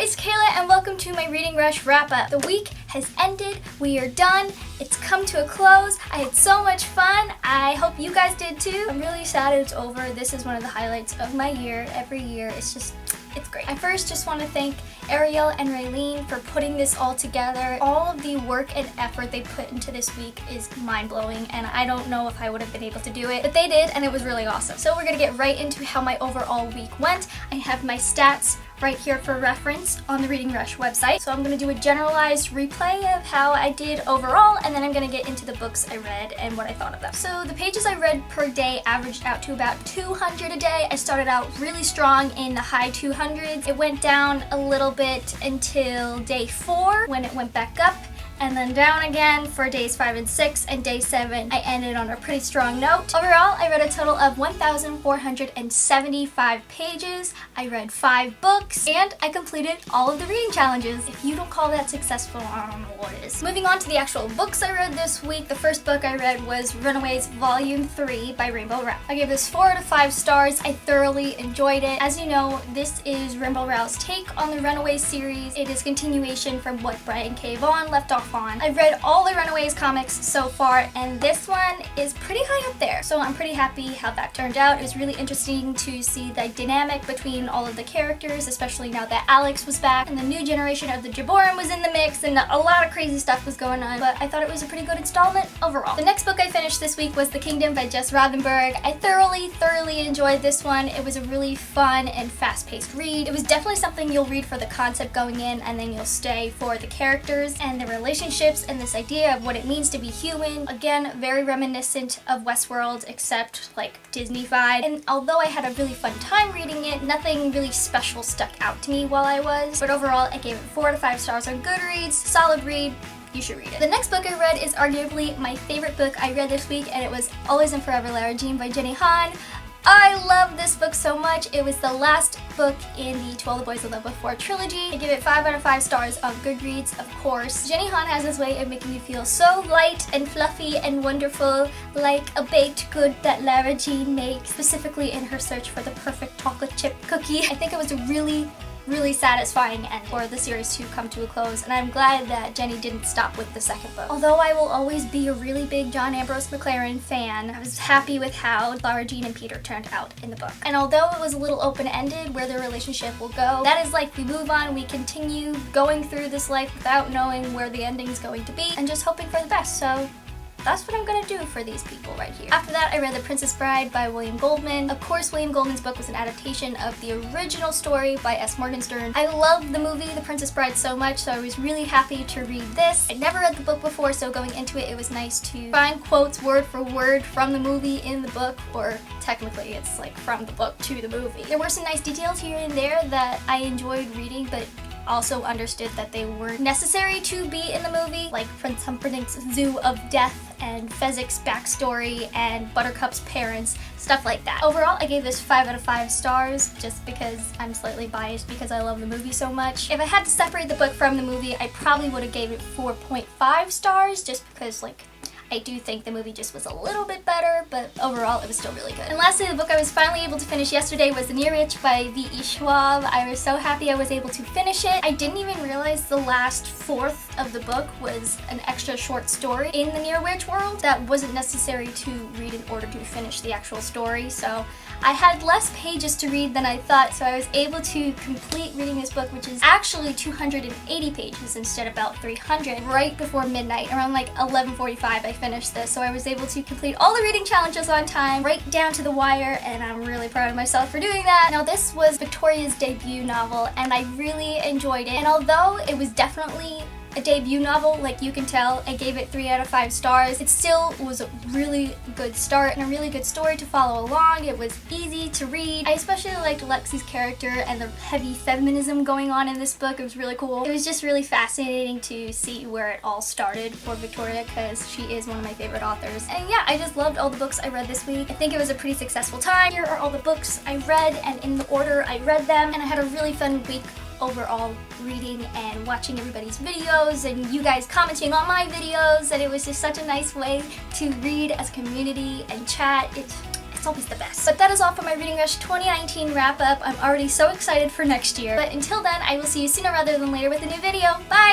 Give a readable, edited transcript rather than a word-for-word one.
it's Kayla and welcome to my Reading Rush wrap-up. The week has ended, we are done, it's come to a close. I had so much fun, I hope you guys did too. I'm really sad it's over. This is one of the highlights of my year. Every year, it's great. I first just want to thank Ariel and Raylene for putting this all together. All of the work and effort they put into this week is mind-blowing, and I don't know if I would have been able to do it, but they did, and it was really awesome. So we're gonna get right into how my overall week went. I have my stats right here for reference on the Reading Rush website. So I'm going to do a generalized replay of how I did overall, and then I'm going to get into the books I read and what I thought of them. So the pages I read per day averaged out to about 200 a day. I started out really strong in the high 200s. It went down a little bit until day 4 when it went back up, and then down again for days 5 and 6, and day 7 I ended on a pretty strong note. Overall, I read a total of 1,475 pages. I read 5 books, and I completed all of the reading challenges. If you don't call that successful, I don't know what is. Moving on to the actual books I read this week, the first book I read was Runaways Volume 3 by Rainbow Rowell. I gave this 4 out of 5 stars. I thoroughly enjoyed it. As you know, this is Rainbow Rowell's take on the Runaways series. It is continuation from what Brian K. Vaughan left off on. I've read all the Runaways comics so far, and this one is pretty high up there. So I'm pretty happy how that turned out. It was really interesting to see the dynamic between all of the characters, especially now that Alex was back, and the new generation of the Jaboran was in the mix, and a lot of crazy stuff was going on, but I thought it was a pretty good installment overall. The next book I finished this week was The Kingdom by Jess Rothenberg. I thoroughly enjoyed this one. It was a really fun and fast-paced read. It was definitely something you'll read for the concept going in, and then you'll stay for the characters and the relationships and this idea of what it means to be human. Again, very reminiscent of Westworld, except like Disney-fied. And although I had a really fun time reading it, nothing really special stuck out to me while I was. But overall, I gave it 4 out of 5 stars on Goodreads. Solid read. You should read it. The next book I read is arguably my favorite book I read this week, and it was Always and Forever Lara Jean by Jenny Han. I love this book so much. It was the last book in the To All the Boys I Loved Before trilogy. I give it 5 out of 5 stars on Goodreads, of course. Jenny Han has this way of making you feel so light and fluffy and wonderful, like a baked good that Lara Jean makes, specifically in her search for the perfect chocolate chip cookie. I think it was a really satisfying end for the series to come to a close, and I'm glad that Jenny didn't stop with the second book. Although I will always be a really big John Ambrose McLaren fan, I was happy with how Lara Jean and Peter turned out in the book. And although it was a little open-ended where their relationship will go, that is like we move on, we continue going through this life without knowing where the ending is going to be and just hoping for the best. So that's what I'm gonna do for these people right here. After that, I read The Princess Bride by William Goldman. Of course, William Goldman's book was an adaptation of the original story by S. Morgenstern. I love the movie The Princess Bride so much, so I was really happy to read this. I'd never read the book before, so going into it, it was nice to find quotes word for word from the movie in the book, or technically it's like from the book to the movie. There were some nice details here and there that I enjoyed reading, but also understood that they weren't necessary to be in the movie, like Prince Humperdinck's Zoo of Death and Fezzik's backstory and Buttercup's parents, stuff like that. Overall, I gave this 5 out of 5 stars just because I'm slightly biased because I love the movie so much. If I had to separate the book from the movie, I probably would have gave it 4.5 stars just because, like, I do think the movie just was a little bit better, but overall it was still really good. And lastly, the book I was finally able to finish yesterday was The Near Witch by V.E. Schwab. I was so happy I was able to finish it. I didn't even realize the last fourth of the book was an extra short story in the Near Witch world that wasn't necessary to read in order to finish the actual story. So I had less pages to read than I thought, so I was able to complete reading this book, which is actually 280 pages instead of about 300, right before midnight. Around like 11:45 I finished this, so I was able to complete all the reading challenges on time, right down to the wire, and I'm really proud of myself for doing that. Now, this was Victoria's debut novel, and I really enjoyed it, and although it was definitely a debut novel, like you can tell, I gave it 3 out of 5 stars. It still was a really good start and a really good story to follow along. It was easy to read. I especially liked Lexi's character and the heavy feminism going on in this book. It was really cool. It was just really fascinating to see where it all started for Victoria because she is one of my favorite authors. And yeah, I just loved all the books I read this week. I think it was a pretty successful time. Here are all the books I read and in the order I read them, and I had a really fun week overall reading and watching everybody's videos and you guys commenting on my videos, and it was just such a nice way to read as a community and chat. It's It's always the best. But that is all for my Reading Rush 2019 wrap up. I'm already so excited for next year. But until then, I will see you sooner rather than later with a new video. Bye!